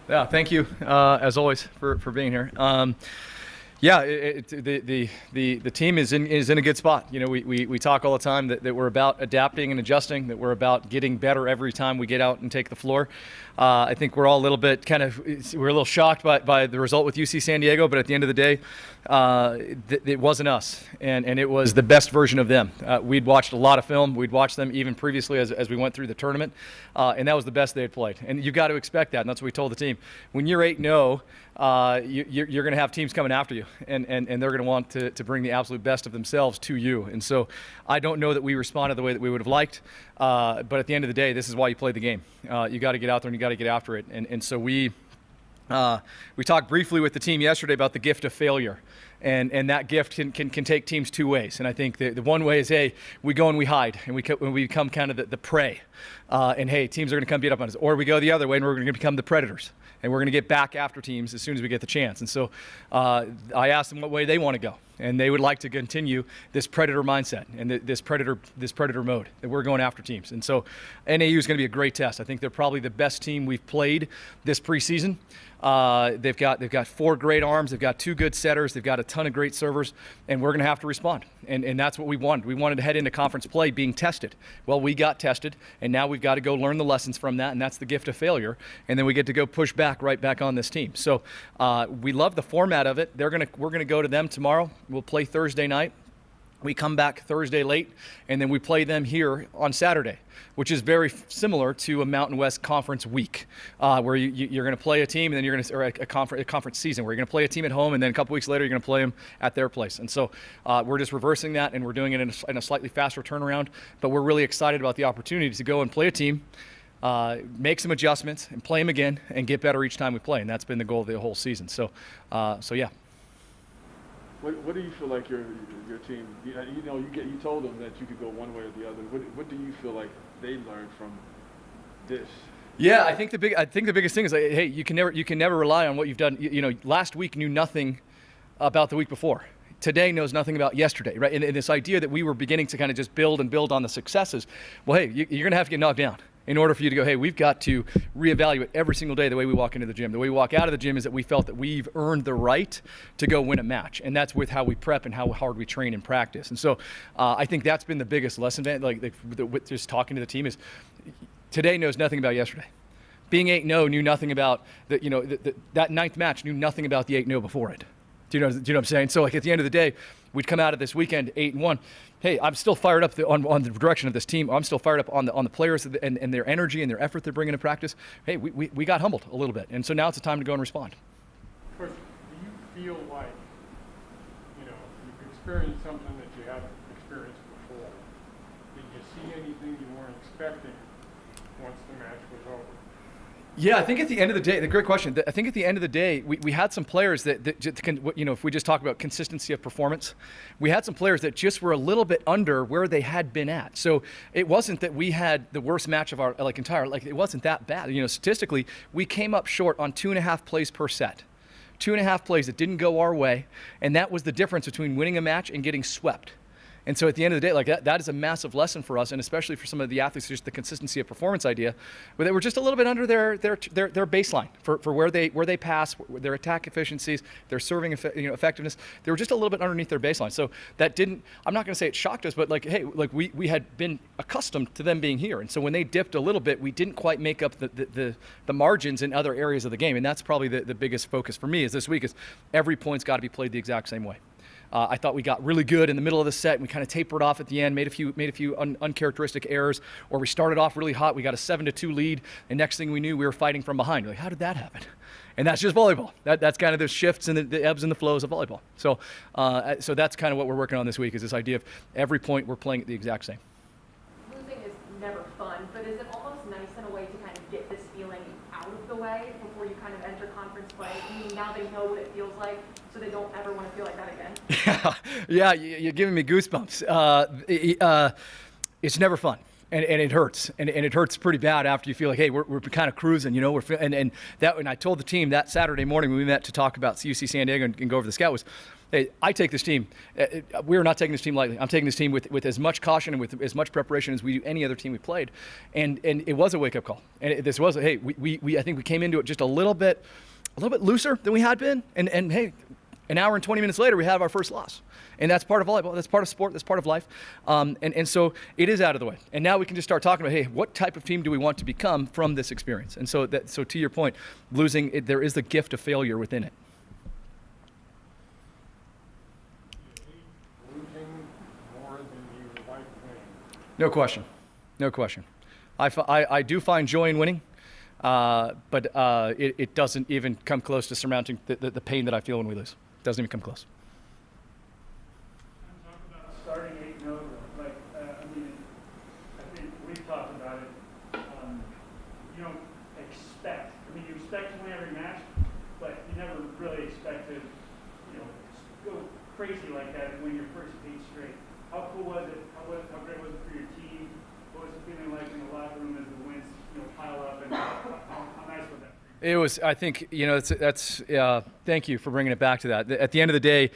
Yeah, thank you as always for being here. Yeah, the team is in a good spot. You know, we talk all the time that we're about adapting and adjusting, that we're about getting better every time we get out and take the floor. I think we're all a little bit we're a little shocked by the result with UC San Diego, but at the end of the day, it wasn't us, and it was the best version of them. We'd watched a lot of film. We'd watched them even previously as we went through the tournament, and that was the best they had played. And you've got to expect that, and that's what we told the team. When you're 8-0, you're going to have teams coming after you, and they're going to want to bring the absolute best of themselves to you. And so I don't know that we responded the way that we would have liked, but at the end of the day, this is why you play the game. You got to get out there and you got to get after it. And so we talked briefly with the team yesterday about the gift of failure. And that gift can take teams two ways. And I think the one way is, hey, we go and we hide, and we become kind of the prey. And, hey, teams are going to come beat up on us. Or we go the other way, and we're going to become the predators. And we're going to get back after teams as soon as we get the chance. And so I asked them what way they want to go. And they would like to continue this predator mindset and this predator mode that we're going after teams. And so NAU is going to be a great test. I think they're probably the best team we've played this preseason. They've got 4 great arms. They've got 2 good setters. They've got a ton of great servers, and we're going to have to respond. And that's what we wanted. We wanted to head into conference play being tested. Well, we got tested, and now we've got to go learn the lessons from that, and that's the gift of failure. And then we get to go push right back on this team. So we love the format of it. We're going to go to them tomorrow. We'll play Thursday night. We come back Thursday late, and then we play them here on Saturday, which is very similar to a Mountain West Conference week, where you're going to play a team, and then you're going to, or a conference season, where you're going to play a team at home, and then a couple weeks later you're going to play them at their place. And so we're just reversing that, and we're doing it in a slightly faster turnaround. But we're really excited about the opportunity to go and play a team, make some adjustments, and play them again, and get better each time we play. And that's been the goal of the whole season. So yeah. What do you feel like your team? You told them that you could go one way or the other. What do you feel like they learned from this? Yeah, I think the biggest thing is, like, hey, you can never rely on what you've done. You know, last week knew nothing about the week before. Today knows nothing about yesterday, right? And this idea that we were beginning to kind of just build on the successes. Well, hey, you're going to have to get knocked down in order for you to go, hey, we've got to reevaluate every single day the way we walk into the gym. The way we walk out of the gym is that we felt that we've earned the right to go win a match. And that's with how we prep and how hard we train and practice. And so I think that's been the biggest lesson, with just talking to the team, is today knows nothing about yesterday. Being 8-0 knew nothing about that ninth match, knew nothing about the 8-0 before it. Do you know what I'm saying? So, like, at the end of the day, we'd come out of this weekend 8-1. Hey, I'm still fired up on the direction of this team. I'm still fired up on the players and their energy and their effort they're bringing to practice. Hey, we got humbled a little bit, and so now it's a time to go and respond. Coach, do you feel like you've experienced something that you haven't experienced before? Did you see anything you weren't expecting once the match was over? Yeah, I think at the end of the day, the great question. I think at the end of the day, we had some players that can, if we just talk about consistency of performance, we had some players that just were a little bit under where they had been at. So it wasn't that we had the worst match of our it wasn't that bad. Statistically, we came up short on 2.5 plays per set. 2.5 plays that didn't go our way, and that was the difference between winning a match and getting swept. And so at the end of the day, that is a massive lesson for us, and especially for some of the athletes, just the consistency of performance idea, where they were just a little bit under their baseline for where they pass, their attack efficiencies, their serving effectiveness. They were just a little bit underneath their baseline. So that didn't. I'm not going to say it shocked us, but we had been accustomed to them being here, and so when they dipped a little bit, we didn't quite make up the margins in other areas of the game, and that's probably the biggest focus for me is this week is every point's got to be played the exact same way. I thought we got really good in the middle of the set, and we kind of tapered off at the end, made a few uncharacteristic errors, or we started off really hot. We got a 7-2 lead, and next thing we knew, we were fighting from behind. Like, how did that happen? And that's just volleyball. That's kind of the shifts and the ebbs and the flows of volleyball. So that's kind of what we're working on this week, is this idea of every point we're playing it the exact same. Losing is never fun, but is it almost nice in a way to kind of get this feeling out of the way before you kind of enter conference play? I mean, now they know what it feels like, so they don't ever want to feel like that again. Yeah, you're giving me goosebumps. It's never fun. And it hurts, and it hurts pretty bad after you feel like, hey, we're kind of cruising, you know. And I told the team that Saturday morning when we met to talk about UC San Diego and go over the scout was, hey, I take this team. We're not taking this team lightly. I'm taking this team with as much caution and with as much preparation as we do any other team we played. And it was a wake-up call. And this was, hey, I think we came into it just a little bit looser than we had been. And hey, an hour and 20 minutes later, we have our first loss. And that's part of volleyball. That's part of sport. That's part of life. And so it is out of the way. And now we can just start talking about, hey, what type of team do we want to become from this experience? And so to your point, losing, there is the gift of failure within it. Losing more than you like winning. No question. No question. I do find joy in winning, but it doesn't even come close to surmounting the pain that I feel when we lose. It doesn't even come close. Talk about starting 8-0. Like, I think we've talked about it. You don't expect. You expect to win every match, but you never really expect to, go crazy like that and win your first 8 straight. How cool was it? How great was it for your team? What was it feeling like in the locker room as the wins, pile up? And how nice was that? It was, I think, thank you for bringing it back to that. At the end of the day,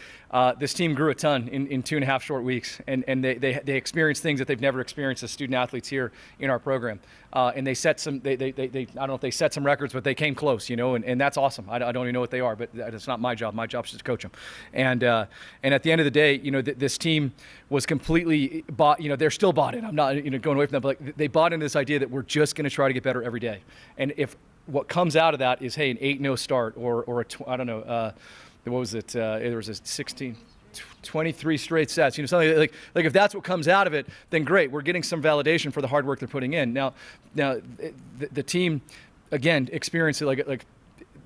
this team grew a ton in 2.5 short weeks, and they experienced things that they've never experienced as student athletes here in our program. And they set some, I don't know if they set some records, but they came close, and that's awesome. I don't even know what they are, but it's not my job. My job is to coach them. And at the end of the day, this team was completely bought, they're still bought in. I'm not, going away from that, but like, they bought into this idea that we're just going to try to get better every day. And if what comes out of that is, hey, an 8-0 start or I don't know, what was it? There was a 23 straight sets, something like if that's what comes out of it, then great. We're getting some validation for the hard work they're putting in. Now the team, again, experienced it like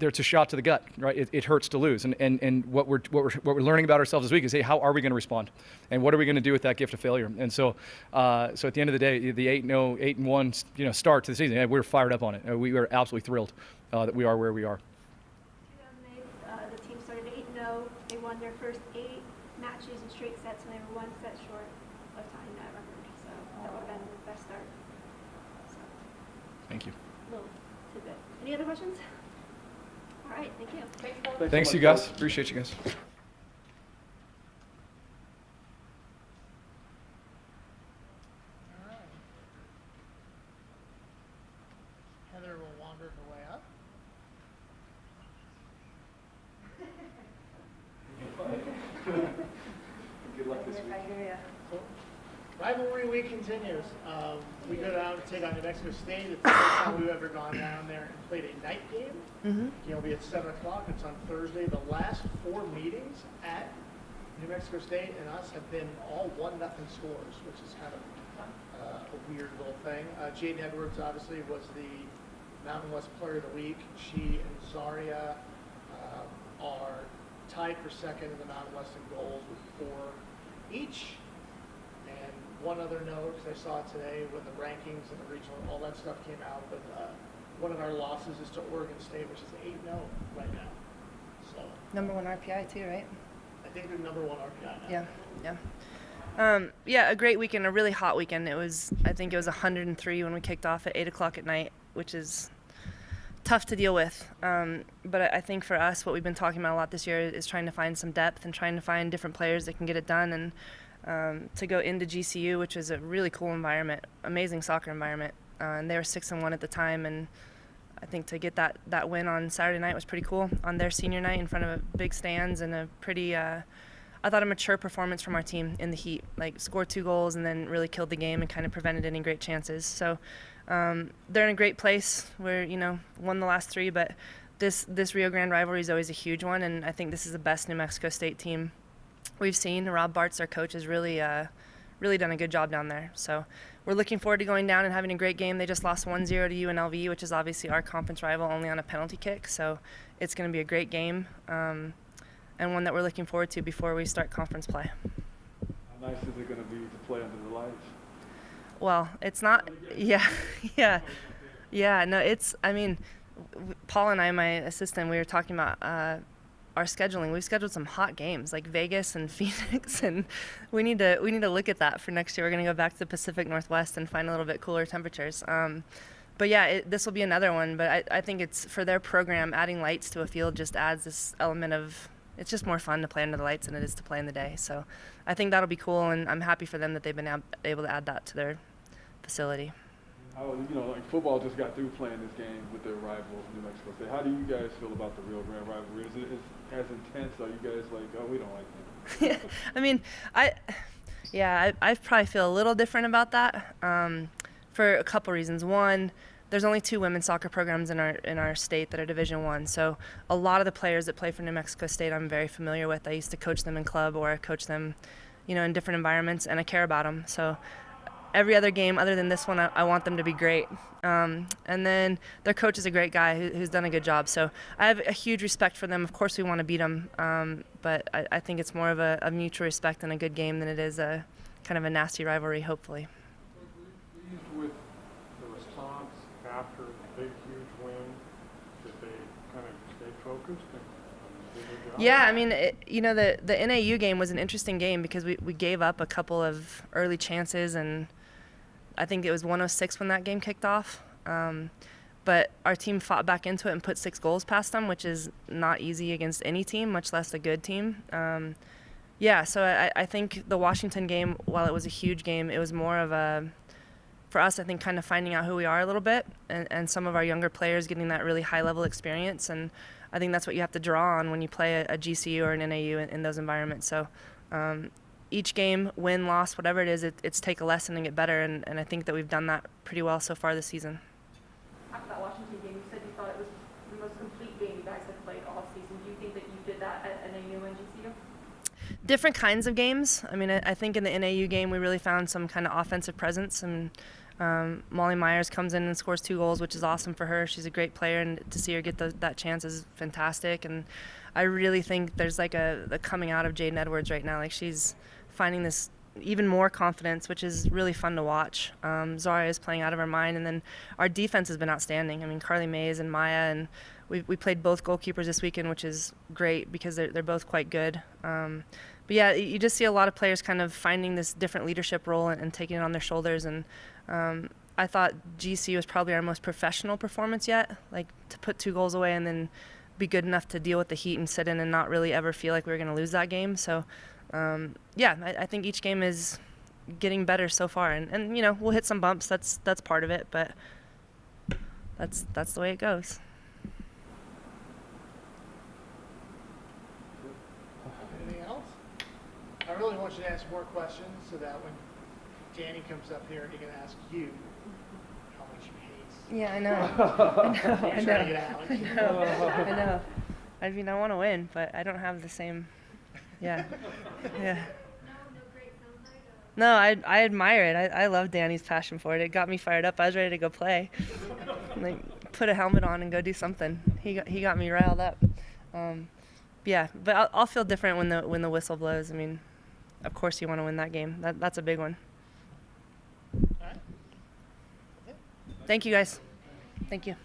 it's a shot to the gut, right? It hurts to lose, and what we're learning about ourselves this week is, hey, how are we going to respond, and what are we going to do with that gift of failure? And so at the end of the day, the 8-0, 8-1, start to the season, we're fired up on it. We are absolutely thrilled that we are where we are. 2008, the team started 8-0. They won their first 8 matches in straight sets, and they were 1 set short of tying that record. So that would have been the best start. So, Thank you. little tidbit. Any other questions? All right, thank you. Thanks, so you much, guys. Coach. Appreciate you guys. Heather will wander her way up. Good luck this week. Rivalry week continues. We go down to take on New Mexico State. It's the first time we've ever gone down there and played a night game. It'll be at 7 o'clock. It's on Thursday. The last 4 meetings at New Mexico State and us have been all 1-0 scores, which is kind of a weird little thing. Jaden Edwards obviously was the Mountain West Player of the Week. She and Zaria are tied for second in the Mountain West in goals with 4 each. And one other note, because I saw it today when the rankings and the regional, all that stuff came out, but one of our losses is to Oregon State, which is 8-0 right now. So Number 1 RPI too, right? I think they're number 1 RPI now. Yeah, a great weekend, a really hot weekend. I think it was 103 when we kicked off at 8 o'clock at night, which is tough to deal with. But I think for us, what we've been talking about a lot this year is trying to find some depth and trying to find different players that can get it done. And to go into GCU, which is a really cool environment, amazing soccer environment. And they were 6-1 at the time, and I think to get that win on Saturday night was pretty cool on their senior night in front of big stands and a pretty, I thought, a mature performance from our team in the heat. Like, scored 2 goals and then really killed the game and kind of prevented any great chances. So they're in a great place. We're, won the last 3, but this Rio Grande rivalry is always a huge one, and I think this is the best New Mexico State team we've seen. Rob Bartz, our coach, has really done a good job down there. So we're looking forward to going down and having a great game. They just lost 1-0 to UNLV, which is obviously our conference rival, only on a penalty kick. So it's going to be a great game and one that we're looking forward to before we start conference play. How nice is it going to be to play under the lights? Well, it's not, yeah. No, Paul and I, my assistant, we were talking about our scheduling. We've scheduled some hot games like Vegas and Phoenix, and we need to look at that for next year. We're going to go back to the Pacific Northwest and find a little bit cooler temperatures. But yeah, this will be another one. But I think it's for their program, adding lights to a field just adds this element of, it's just more fun to play under the lights than it is to play in the day. So I think that'll be cool, and I'm happy for them that they've been able to add that to their facility. Like football just got through playing this game with their rival, New Mexico State. How do you guys feel about the Rio Grande rivalry? Is it as intense? Are you guys like, oh, we don't like them? Yeah, I mean, I probably feel a little different about that for a couple reasons. One, there's only 2 women's soccer programs in our state that are Division I. So a lot of the players that play for New Mexico State I'm very familiar with. I used to coach them in club or I coach them, in different environments, and I care about them. So every other game other than this one, I want them to be great. And then their coach is a great guy who's done a good job. So I have a huge respect for them. Of course, we want to beat them, but I think it's more of a mutual respect and a good game than it is a kind of a nasty rivalry, hopefully. With the response after the big, huge win, did they kind of stay focused and do their job? Yeah, I mean, the NAU game was an interesting game because we gave up a couple of early chances, and I think it was 106 when that game kicked off. But our team fought back into it and put 6 goals past them, which is not easy against any team, much less a good team. So I think the Washington game, while it was a huge game, it was more of for us, I think, kind of finding out who we are a little bit, and some of our younger players getting that really high-level experience. And I think that's what you have to draw on when you play a GCU or an NAU in those environments. So each game, win, loss, whatever it is, it's take a lesson and get better, and I think that we've done that pretty well so far this season. After that Washington game, you said you thought it was the most complete game you guys have played all season. Do you think that you did that at NAU and GCU? Different kinds of games. I mean, I think in the NAU game we really found some kind of offensive presence, and Molly Myers comes in and scores 2 goals, which is awesome for her. She's a great player, and to see her get that chance is fantastic. And I really think there's like the coming out of Jaden Edwards right now. Like, she's finding this even more confidence, which is really fun to watch. Zara is playing out of her mind, and then our defense has been outstanding. I mean, Carly Mays and Maya, and we played both goalkeepers this weekend, which is great because they're both quite good. But yeah, you just see a lot of players kind of finding this different leadership role and taking it on their shoulders. And I thought GC was probably our most professional performance yet, like to put 2 goals away and then be good enough to deal with the heat and sit in and not really ever feel like we were going to lose that game. So I think each game is getting better so far, and we'll hit some bumps. That's part of it, but that's the way it goes. Anything else? I really want you to ask more questions so that when Danny comes up here, he can ask you how much he hates. Yeah, I know. I know. I know. I mean, I want to win, but I don't have the same. Yeah. No, I admire it. I love Danny's passion for it. It got me fired up. I was ready to go play. Like, put a helmet on and go do something. He got me riled up. But I'll feel different when the whistle blows. I mean, of course you want to win that game. That's a big one. All right. Thank you, guys. Thank you.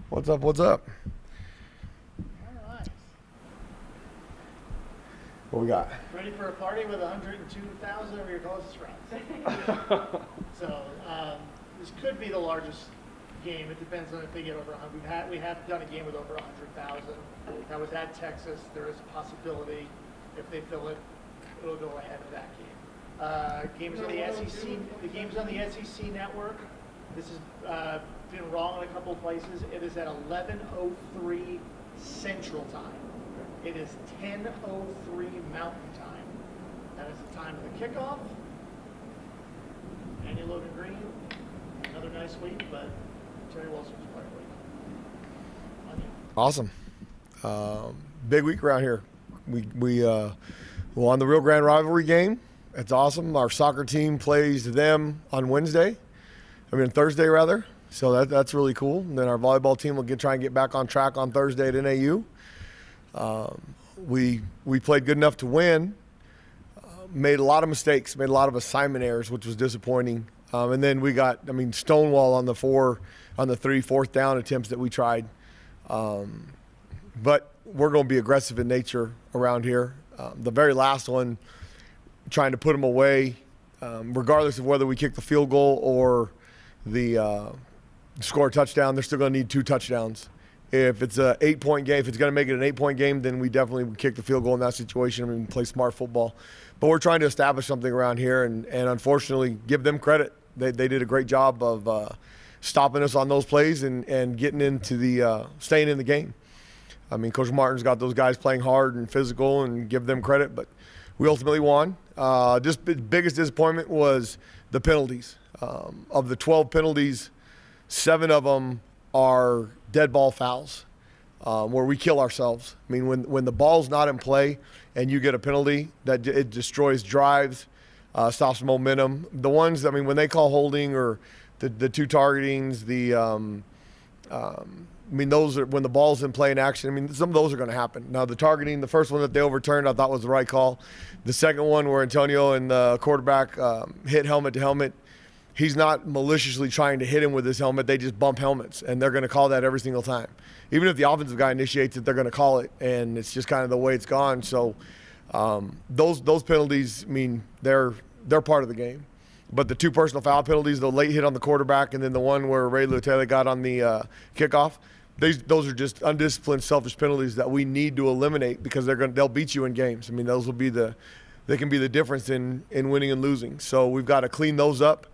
What's up? What's up? All right. What we got? Ready for a party with 102,000 of your closest friends. So this could be the largest game. It depends on if they get over 100. We have done a game with over 100,000. That was at Texas. There is a possibility if they fill it, it'll go ahead of that game. Games on the SEC. The games on the SEC network. This has been wrong in a couple of places. It is at 11:03 Central Time. It is 10:03 Mountain Time. That is the time of the kickoff. Andy Logan Green, another nice week, but Terry Wilson was quite a week. On you. Awesome. Big week around here. We won the Rio Grande rivalry game. It's awesome. Our soccer team plays them on Thursday rather. So that's really cool. And then our volleyball team will try and get back on track on Thursday at NAU. We played good enough to win. Made a lot of mistakes, made a lot of assignment errors, which was disappointing. And then we got, stonewall on the 3 fourth down attempts that we tried. But we're going to be aggressive in nature around here. The very last one, trying to put them away, regardless of whether we kick the field goal or the score a touchdown, they're still going to need 2 touchdowns. If it's an 8-point game, if it's going to make it an 8-point game, then we definitely would kick the field goal in that situation and play smart football. But we're trying to establish something around here, and unfortunately give them credit. They did a great job of stopping us on those plays and getting into staying in the game. Coach Martin's got those guys playing hard and physical, and give them credit. But we ultimately won. Just the biggest disappointment was the penalties. Of the 12 penalties, 7 of them are dead ball fouls, where we kill ourselves. When the ball's not in play and you get a penalty, that it destroys drives, stops momentum. The ones, when they call holding or the 2 targetings, those are when the ball's in play in action. Some of those are going to happen. Now, the targeting, the first one that they overturned, I thought was the right call. The second one where Antonio and the quarterback hit helmet to helmet, he's not maliciously trying to hit him with his helmet. They just bump helmets, and they're going to call that every single time. Even if the offensive guy initiates it, they're going to call it, and it's just kind of the way it's gone. So those penalties, they're part of the game. But the 2 personal foul penalties, the late hit on the quarterback and then the one where Ray Lutele got on the kickoff, those are just undisciplined, selfish penalties that we need to eliminate because they'll beat you in games. Those will be they can be the difference in winning and losing. So we've got to clean those up.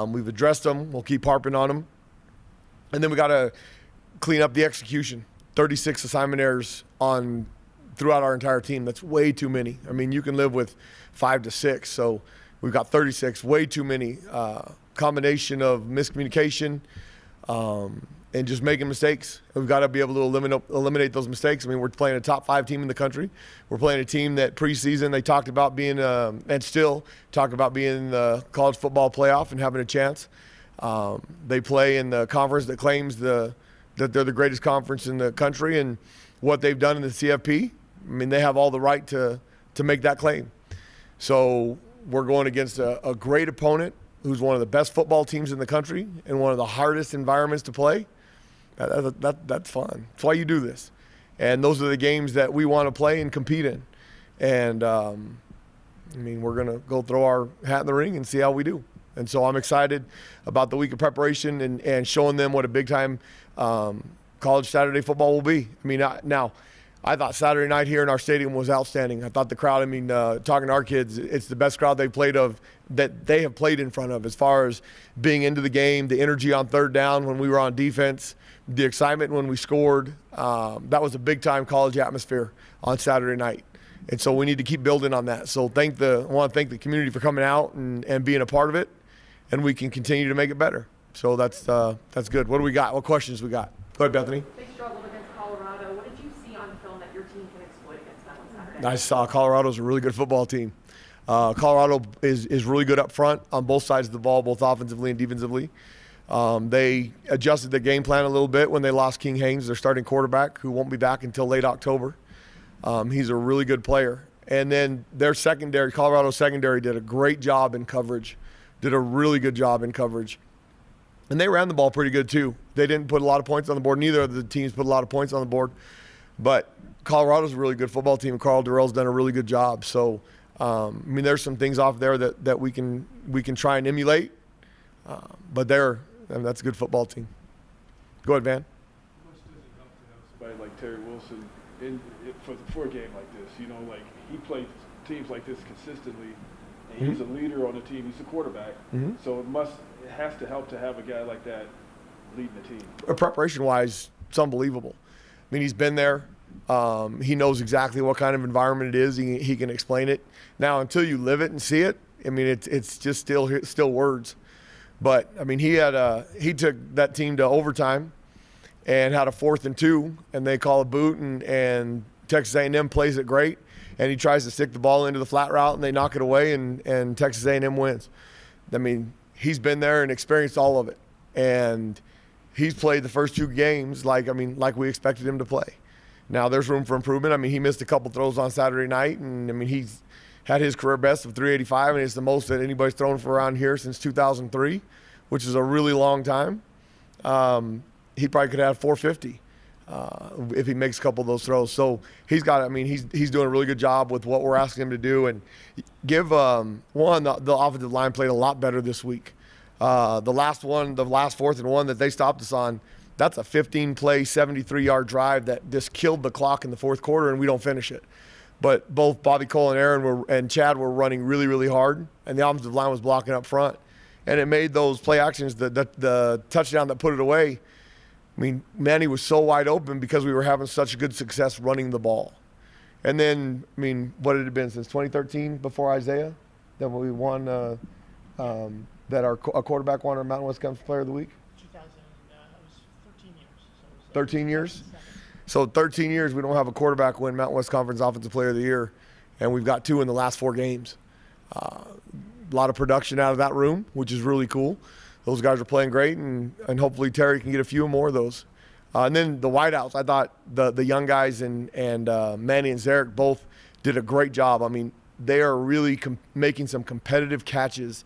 We've addressed them. We'll keep harping on them. And then we got to clean up the execution. 36 assignment errors throughout our entire team. That's way too many. You can live with 5 to 6. So we've got 36, way too many. Combination of miscommunication and just making mistakes. We've got to be able to eliminate those mistakes. We're playing a top 5 team in the country. We're playing a team that preseason they talked about being, and still talk about being in the college football playoff and having a chance. They play in the conference that claims that they're the greatest conference in the country, and what they've done in the CFP, they have all the right to make that claim. So we're going against a great opponent who's one of the best football teams in the country and one of the hardest environments to play. That's fun. That's why you do this. And those are the games that we want to play and compete in. And, we're going to go throw our hat in the ring and see how we do. And so I'm excited about the week of preparation and showing them what a big-time college Saturday football will be. Now, I thought Saturday night here in our stadium was outstanding. I thought the crowd, talking to our kids, it's the best crowd that they have played in front of as far as being into the game, the energy on 3rd down when we were on defense, the excitement when we scored. That was a big-time college atmosphere on Saturday night. And so we need to keep building on that. So I want to thank the community for coming out and being a part of it, and we can continue to make it better. So that's good. What do we got? What questions we got? Go ahead, Bethany. They struggled against Colorado. What did you see on film that your team can exploit against them on Saturday? I saw Colorado's a really good football team. Colorado is really good up front on both sides of the ball, both offensively and defensively. They adjusted the game plan a little bit when they lost King Haynes, their starting quarterback, who won't be back until late October. He's a really good player. And then their secondary, Colorado secondary, did a great job in coverage, did a really good job in coverage. And they ran the ball pretty good too. They didn't put a lot of points on the board. Neither of the teams put a lot of points on the board. But Colorado's a really good football team. Carl Durrell's done a really good job. So, I mean, there's some things off there that we can try and emulate. But that's a good football team. Go ahead, Van. How much does it help to have somebody like Terry Wilson for a game like this? You know, like he plays teams like this consistently, and he's a leader on the team. He's a quarterback, so it has to help to have a guy like that leading the team. Preparation-wise, it's unbelievable. I mean, he's been there. He knows exactly what kind of environment it is. He can explain it. Now, until you live it and see it, I mean, it's just still words. But I mean, he took that team to overtime and had a 4th and 2, and they call a boot, and Texas A&M plays it great, and he tries to stick the ball into the flat route, and they knock it away, and Texas A&M wins. I mean, he's been there and experienced all of it, and he's played the first 2 games like we expected him to play. Now there's room for improvement. I mean, he missed a couple throws on Saturday night, and I mean, he's had his career best of 385, and it's the most that anybody's thrown for around here since 2003, which is a really long time. He probably could have 450 if he makes a couple of those throws. So he's doing a really good job with what we're asking him to do. And the offensive line played a lot better this week. The last 4th and 1 that they stopped us on, that's a 15-play, 73-yard drive that just killed the clock in the 4th quarter, and we don't finish it. But both Bobby Cole and Aaron and Chad were running really, really hard, and the offensive line was blocking up front. And it made those play actions, the touchdown that put it away. I mean, Manny was so wide open because we were having such good success running the ball. And then, I mean, what had it been since 2013 before Isaiah that we won, that our quarterback won our Mountain West Conference Player of the Week? 2000, it was 13 years. So 13 years? So 13 years we don't have a quarterback win Mountain West Conference Offensive Player of the Year, and we've got 2 in the last 4 games. A lot of production out of that room, which is really cool. Those guys are playing great, and hopefully Terry can get a few more of those. And then the wideouts, I thought the young guys and Manny and Zarek both did a great job. I mean, they are really making some competitive catches.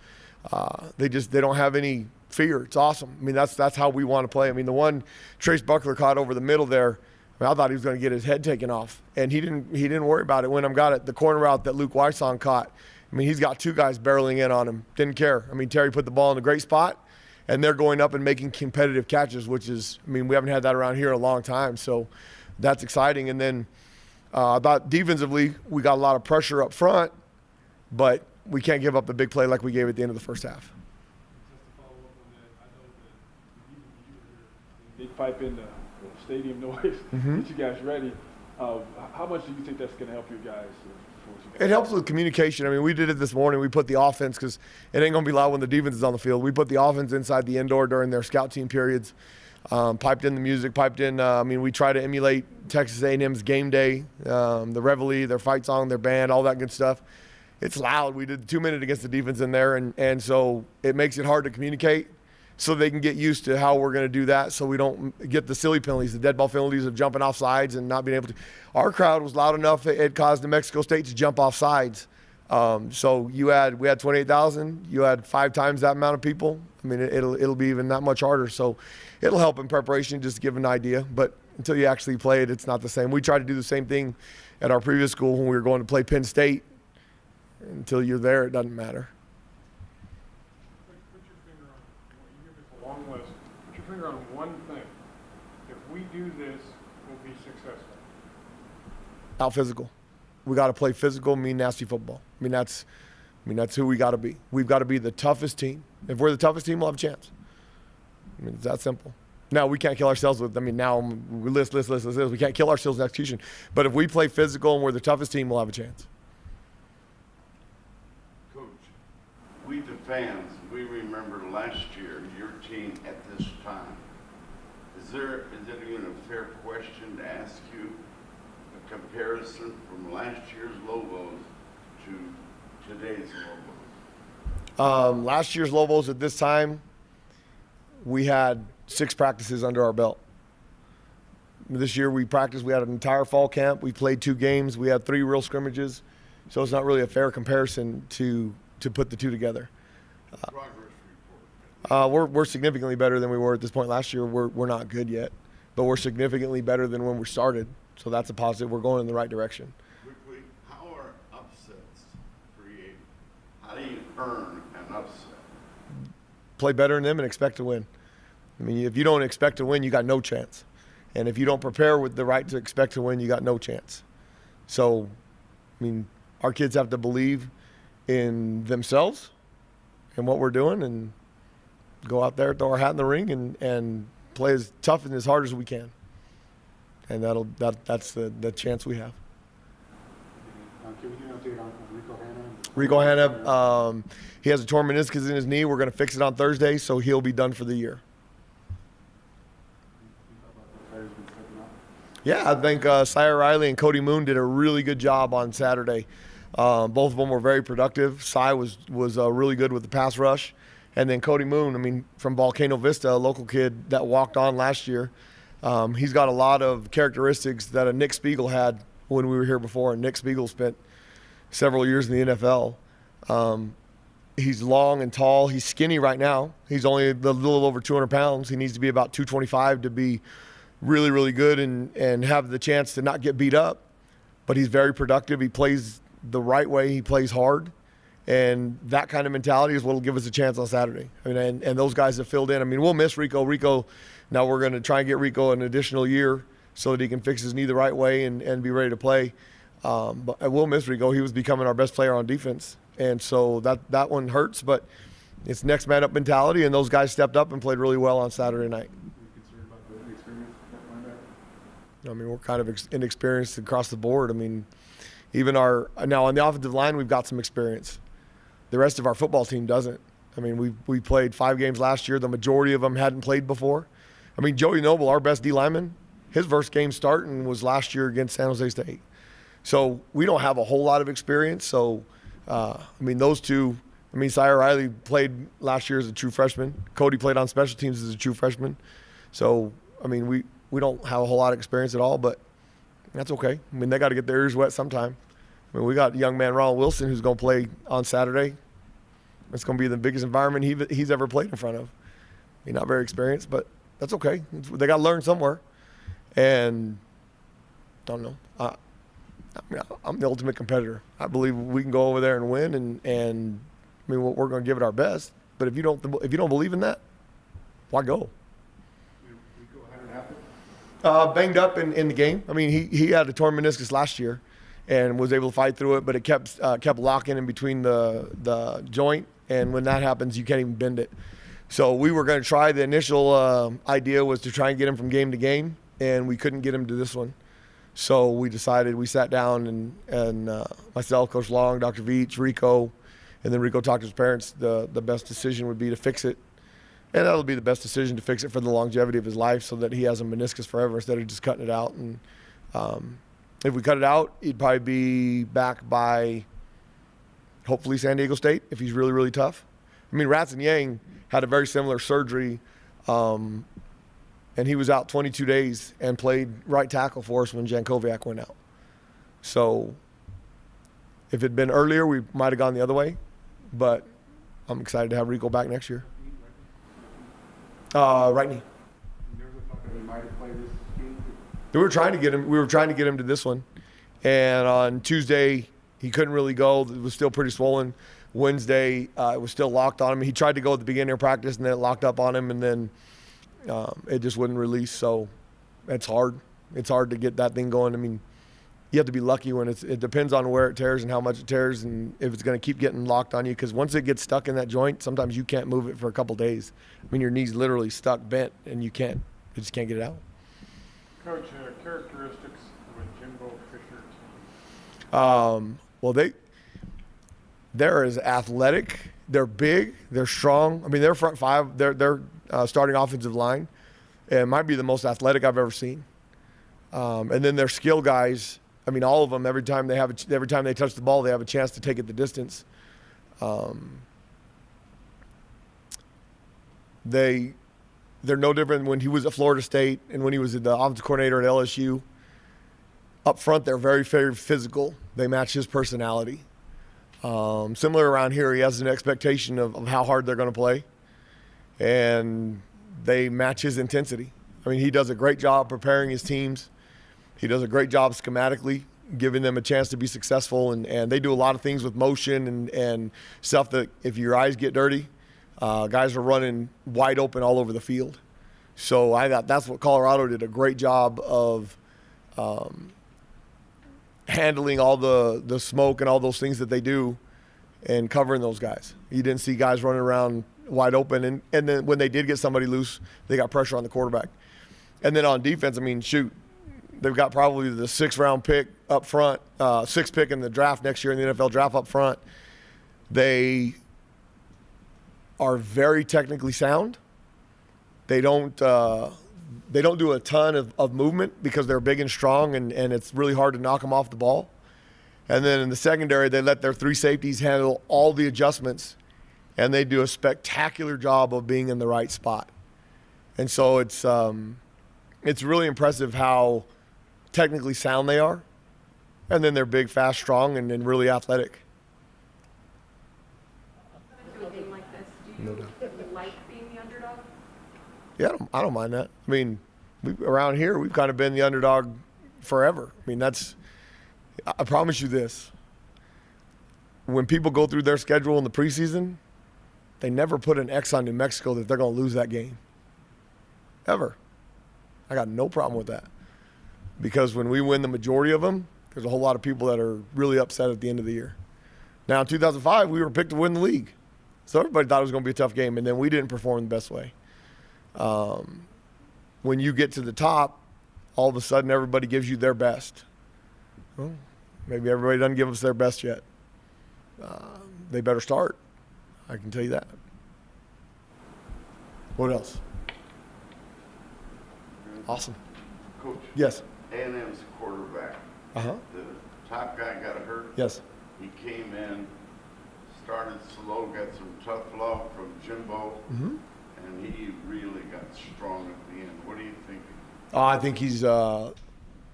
They don't have any fear. It's awesome. I mean, that's how we want to play. I mean, the one Trace Buckler caught over the middle there, I thought he was going to get his head taken off, and he didn't worry about it. Wyndham got it. The corner route that Luke Wysong caught, I mean, he's got 2 guys barreling in on him. Didn't care. I mean, Terry put the ball in a great spot, and they're going up and making competitive catches, which is, I mean, we haven't had that around here in a long time, so that's exciting. And then I thought defensively we got a lot of pressure up front, but we can't give up the big play like we gave at the end of the first half. Just to follow up on that, I know that even you pipe in the stadium noise, get you guys ready. How much do you think that's going to help you guys? It helps with communication. I mean, we did it this morning. We put the offense, because it ain't going to be loud when the defense is on the field. We put the offense inside the indoor during their scout team periods, piped in the music, we try to emulate Texas A&M's game day, the reveille, their fight song, their band, all that good stuff. It's loud. We did 2 minutes against the defense in there, and so it makes it hard to communicate, so they can get used to how we're going to do that, so we don't get the silly penalties, the dead ball penalties of jumping off sides and not being able to. Our crowd was loud enough it caused New Mexico State to jump off sides. So we had 28,000. You had 5 times that amount of people. I mean, it'll be even that much harder. So it'll help in preparation, just to give an idea. But until you actually play it, it's not the same. We tried to do the same thing at our previous school when we were going to play Penn State. Until you're there, it doesn't matter. Put your finger on, you give us a long list, put your finger on one thing. If we do this, we'll be successful. Out physical. We got to play physical, mean, nasty football. I mean, that's who we got to be. We've got to be the toughest team. If we're the toughest team, we'll have a chance. I mean, it's that simple. Now, we can't kill ourselves with, now we list. We can't kill ourselves in execution. But if we play physical and we're the toughest team, we'll have a chance. Coach, we the fans, we remember last year, your team at this time. Is it even a fair question to ask you a comparison from last year's Lobos to today's Lobos? Last year's Lobos at this time, we had 6 practices under our belt. This year we practiced. We had an entire fall camp. We played 2 games. We had 3 real scrimmages. So it's not really a fair comparison to put the 2 together. Progress We're significantly better than we were at this point last year. We're not good yet, but we're significantly better than when we started. So that's a positive. We're going in the right direction. Quickly, how are upsets created? How do you earn an upset? Play better than them and expect to win. I mean, if you don't expect to win, you got no chance. And if you don't prepare with the right to expect to win, you got no chance. So, I mean, our kids have to believe in themselves and what we're doing and go out there, throw our hat in the ring and play as tough and as hard as we can. And that's the chance we have. Can we get an update on Rico Hanna? Rico Hanna, he has a torn meniscus in his knee. We're going to fix it on Thursday, so he'll be done for the year. Yeah, I think Sire Riley and Cody Moon did a really good job on Saturday. Both of them were very productive. Cy was really good with the pass rush. And then Cody Moon, I mean, from Volcano Vista, a local kid that walked on last year. He's got a lot of characteristics that a Nick Spiegel had when we were here before. And Nick Spiegel spent several years in the NFL. He's long and tall. He's skinny right now. He's only a little over 200 pounds. He needs to be about 225 to be really, really good and have the chance to not get beat up. But he's very productive. He plays the right way. He plays hard. And that kind of mentality is what will give us a chance on Saturday. I mean, and those guys have filled in. I mean, we'll miss Rico. Now we're going to try and get Rico an additional year so that he can fix his knee the right way and be ready to play. But we'll miss Rico. He was becoming our best player on defense. And so that one hurts, but it's next man up mentality, and those guys stepped up and played really well on Saturday night. I mean, we're kind of inexperienced across the board. I mean, even now on the offensive line, we've got some experience. The rest of our football team doesn't. I mean, we played 5 games last year. The majority of them hadn't played before. I mean, Joey Noble, our best D lineman, his first game starting was last year against San Jose State. So we don't have a whole lot of experience. So, I mean, those two, I mean, Sire Riley played last year as a true freshman. Cody played on special teams as a true freshman. So, I mean, we don't have a whole lot of experience at all, but that's okay. I mean, they got to get their ears wet sometime. I mean, we got young man Ronald Wilson who's going to play on Saturday. It's going to be the biggest environment he's ever played in front of. He's not very experienced, but that's okay. They got to learn somewhere. And I don't know. I mean, I'm the ultimate competitor. I believe we can go over there and win, and I mean, we're going to give it our best. But if you don't believe in that, why go? Banged up in the game. I mean, he had a torn meniscus last year and was able to fight through it, but it kept locking in between the joint, and when that happens, you can't even bend it. So we were going to try. The initial idea was to try and get him from game to game, and we couldn't get him to this one. So we decided, we sat down and myself, Coach Long, Dr. Veach, Rico, and then Rico talked to his parents. The best decision would be to fix it. And that'll be the best decision, to fix it for the longevity of his life so that he has a meniscus forever instead of just cutting it out. And if we cut it out, he'd probably be back by hopefully San Diego State if he's really, really tough. I mean, Ratson Yang had a very similar surgery, and he was out 22 days and played right tackle for us when Jankovic went out. So if it had been earlier, we might have gone the other way. But I'm excited to have Rico back next year. Right knee. We were trying to get him to this one, and on Tuesday he couldn't really go. It was still pretty swollen. Wednesday it was still locked on him. He tried to go at the beginning of practice, and then it locked up on him, and then it just wouldn't release. So it's hard. It's hard to get that thing going. I mean, you have to be lucky when it depends on where it tears and how much it tears, and if it's going to keep getting locked on you. Because once it gets stuck in that joint, sometimes you can't move it for a couple days. I mean, your knee's literally stuck, bent, and you just can't get it out. Coach, characteristics of a Jimbo Fisher team. Well, they're as athletic. They're big. They're strong. I mean, their front five, their starting offensive line, it might be the most athletic I've ever seen. And then their skill guys. I mean, all of them. Every time they touch the ball, they have a chance to take it the distance. They're no different than when he was at Florida State and when he was the offensive coordinator at LSU. Up front, they're very, very physical. They match his personality. Similar around here, he has an expectation of how hard they're going to play. and they match his intensity. I mean, he does a great job preparing his teams. He does a great job schematically, giving them a chance to be successful, and they do a lot of things with motion and stuff that if your eyes get dirty, guys are running wide open all over the field. So I thought that's what Colorado did a great job of handling all the smoke and all those things that they do and covering those guys. You didn't see guys running around wide open, and then when they did get somebody loose, they got pressure on the quarterback. And then on defense, I mean, shoot, they've got probably the 6th round pick up front, 6th pick in the draft next year in the NFL draft up front. They are very technically sound. They don't do a ton of movement because they're big and strong, and it's really hard to knock them off the ball. And then in the secondary, they let their 3 safeties handle all the adjustments, and they do a spectacular job of being in the right spot. And so it's really impressive how technically sound they are. And then they're big, fast, strong, and really athletic. To a game like this, do you like being the underdog? Yeah, I don't mind that. I mean, around here, we've kind of been the underdog forever. I mean, I promise you this. When people go through their schedule in the preseason, they never put an X on New Mexico that they're going to lose that game. Ever. I got no problem with that. Because when we win the majority of them, there's a whole lot of people that are really upset at the end of the year. Now, in 2005, we were picked to win the league. So everybody thought it was going to be a tough game, and then we didn't perform the best way. When you get to the top, all of a sudden everybody gives you their best. Well, maybe everybody doesn't give us their best yet. They better start. I can tell you that. What else? Awesome. Coach. Yes. A&M's quarterback. Uh-huh. The top guy got hurt. Yes. He came in, started slow, got some tough love from Jimbo, and he really got strong at the end. What do you think? I think he's a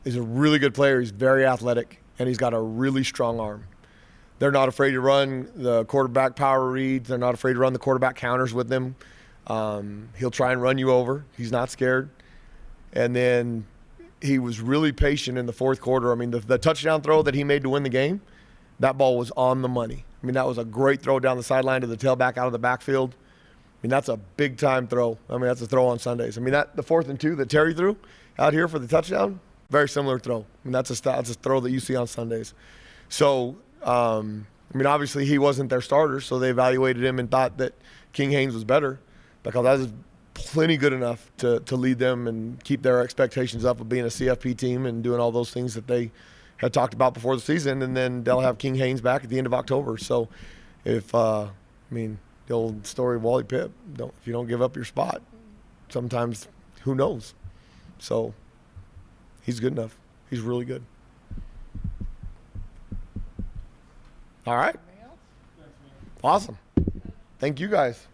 really good player. He's very athletic, and he's got a really strong arm. They're not afraid to run the quarterback power reads. They're not afraid to run the quarterback counters with him. He'll try and run you over. He's not scared. And then he was really patient in the 4th quarter. I mean, the touchdown throw that he made to win the game, that ball was on the money. I mean, that was a great throw down the sideline to the tailback out of the backfield. I mean, that's a big-time throw. I mean, that's a throw on Sundays. I mean, the 4th and 2 that Terry threw out here for the touchdown, very similar throw. I mean, that's a throw that you see on Sundays. So, I mean, obviously he wasn't their starter, so they evaluated him and thought that King Haynes was better because that was plenty good enough to lead them and keep their expectations up of being a CFP team and doing all those things that they had talked about before the season. And then they'll have King Haynes back at the end of October. So I mean, the old story of Wally Pipp, if you don't give up your spot, sometimes who knows? So he's good enough. He's really good. All right. Awesome. Thank you guys.